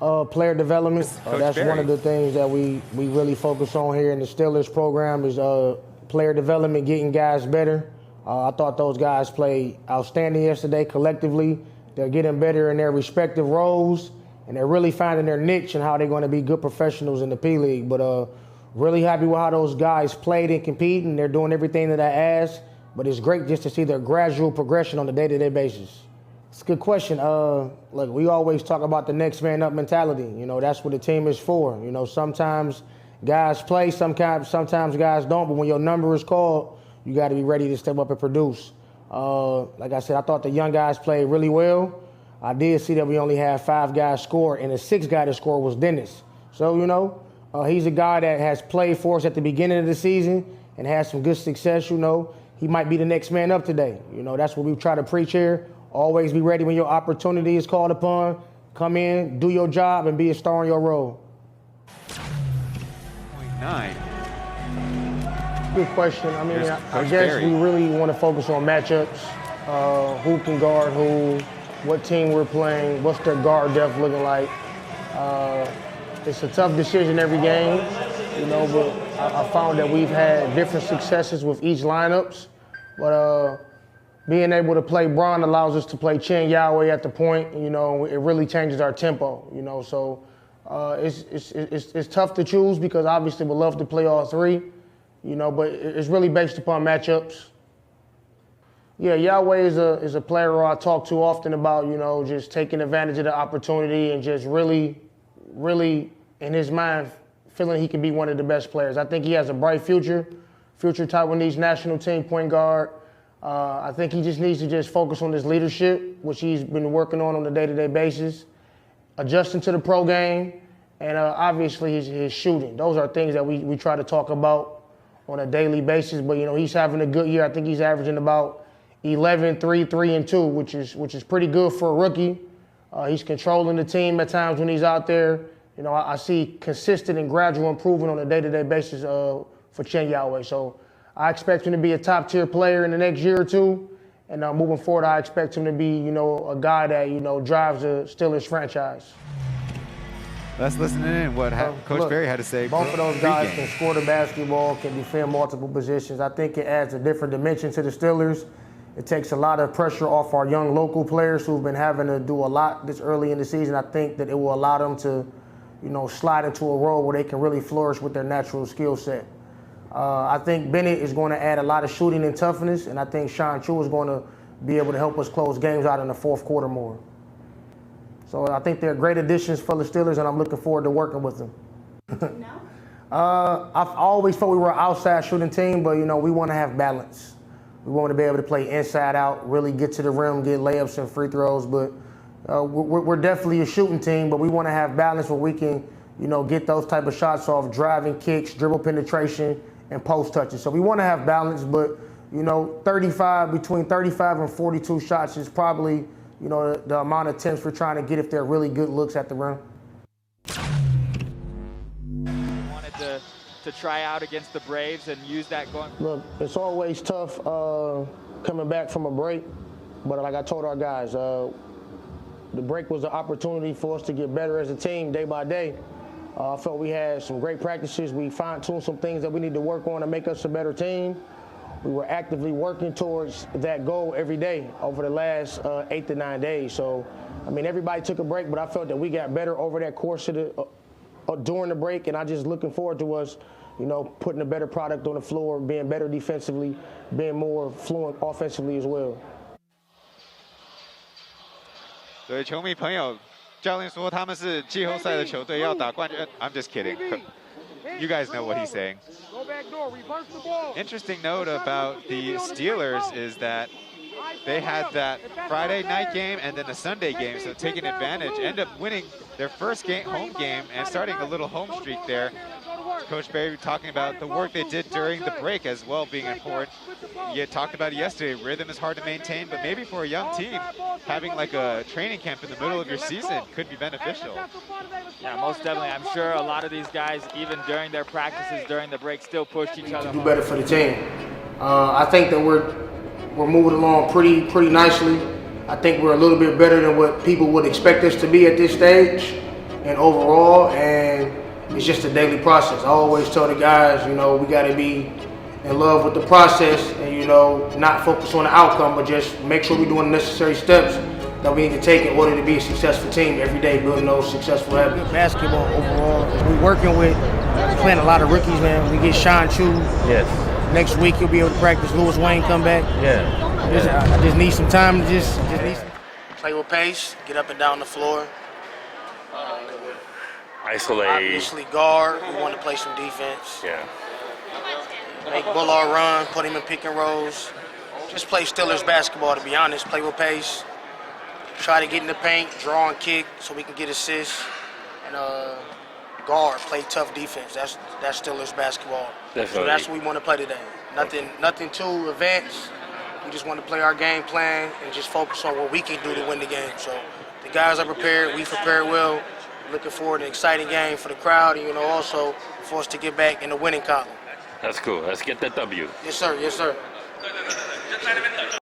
Player development. That's Barry. one of the things that we really focus on here in the Steelers program is player development, getting guys better. I thought those guys played outstanding yesterday collectively. They're getting better in their respective roles, and they're really finding their niche and how they're going to be good professionals in the P-League. But really happy with how those guys played and competed, and they're doing everything that I asked. But it's great just to see their gradual progression on a day-to-day basis. It's a good question. Look, we always talk about the next man up mentality. You know, that's what the team is for. You know, sometimes guys play, sometimes guys don't, but when your number is called, you got to be ready to step up and produce. Like I said, I thought the young guys played really well. I did see that we only had 5 guys score, and the 6th guy to score was Dennis. So, you know, he's a guy that has played for us at the beginning of the season and has some good success. You know, he might be the next man up today. You know, that's what we try to preach here. Always be ready when your opportunity is called upon. Come in, do your job, and be a star in your role. 9. Good question. I mean, I Coach guess Barry. we really want to focus on matchups, who can guard who, what team we're playing, what's their guard depth looking like. It's a tough decision every game, you know, but I found that we've had different successes with each lineups. But being able to play Braun allows us to play Chen Yahweh at the point. You know, it really changes our tempo. You know, so it's tough to choose because obviously we love to play all 3. You know, but it's really based upon matchups. Yeah, Yahweh is a player who I talk to often about. You know, just taking advantage of the opportunity and just really in his mind feeling he can be one of the best players. I think he has a bright future Taiwanese national team point guard. I think he just needs to just focus on his leadership, which he's been working on a day-to-day basis, adjusting to the pro game, and obviously his shooting. Those are things that we try to talk about on a daily basis. But, you know, he's having a good year. I think he's averaging about 11, 3, 3, and 2, which is pretty good for a rookie. He's controlling the team at times when he's out there. You know, I see consistent and gradual improvement on a day-to-day basis for Chen Yahweh. So I expect him to be a top-tier player in the next year or two. And moving forward, I expect him to be, you know, a guy that, you know, drives the Steelers franchise. Let's listen in what Coach Barry had to say. Both of those guys can score the basketball, can defend multiple positions. I think it adds a different dimension to the Steelers. It takes a lot of pressure off our young local players who've been having to do a lot this early in the season. I think that it will allow them to, you know, slide into a role where they can really flourish with their natural skill set. I think Bennett is going to add a lot of shooting and toughness, and I think Sean Chu is going to be able to help us close games out in the 4th quarter more. So I think they're great additions for the Steelers, and I'm looking forward to working with them. No? I've always thought we were an outside shooting team, but, you know, we want to have balance. We want to be able to play inside out, really get to the rim, get layups and free throws. But we're definitely a shooting team, but we want to have balance where we can, you know, get those type of shots off, driving kicks, dribble penetration, and post touches. So we want to have balance, but, you know, between 35 and 42 shots is probably, you know, the amount of attempts we're trying to get if they're really good looks at the rim. Wanted to try out against the Braves and use that going. Look, it's always tough coming back from a break, but like I told our guys, the break was an opportunity for us to get better as a team day by day. I felt we had some great practices. We fine-tuned some things that we need to work on to make us a better team. We were actively working towards that goal every day over the last 8 to 9 days. So, I mean, everybody took a break, but I felt that we got better over that course of during the break, and I'm just looking forward to us, you know, putting a better product on the floor, being better defensively, being more fluent offensively as well. 对球迷朋友，教练说他们是季后赛的球队，要打冠军。I'm just kidding. You guys know what he's saying. Interesting note about the Steelers is that they had that Friday night game and then a Sunday game, so taking advantage, end up winning their first home game and starting a little home streak there. Coach Barry talking about the work they did during the break as well being important. You talked about it yesterday, rhythm is hard to maintain, but maybe for a young team, having like a training camp in the middle of your season could be beneficial. Yeah, most definitely. I'm sure a lot of these guys, even during their practices, during the break, still pushed each other. Do better for the team. I think that we're moving along pretty nicely. I think we're a little bit better than what people would expect us to be at this stage. and overall, and it's just a daily process. I always tell the guys, you know, we got to be in love with the process and, you know, not focus on the outcome, but just make sure we're doing the necessary steps that we need to take in order to be a successful team every day, building those successful habits. Basketball overall, we're working with, playing a lot of rookies, man. We get Sean Chu. Yes. Next week he'll be able to practice. Lewis Wayne come back. Yeah. I just need some time to just need some. Play with pace, get up and down the floor. Isolate. Obviously guard, we want to play some defense. Yeah. Make Bullard run, put him in pick and rolls. Just play Steelers basketball, to be honest. Play with pace. Try to get in the paint, draw and kick so we can get assists. And guard, play tough defense. That's Steelers basketball. Definitely. So that's what we want to play today. Nothing too advanced. We just want to play our game plan and just focus on what we can do to win the game. So the guys are prepared. We prepared well. Looking forward to an exciting game for the crowd and, you know, also for us to get back in the winning column. That's cool. Let's get that W. Yes, sir. Yes, sir.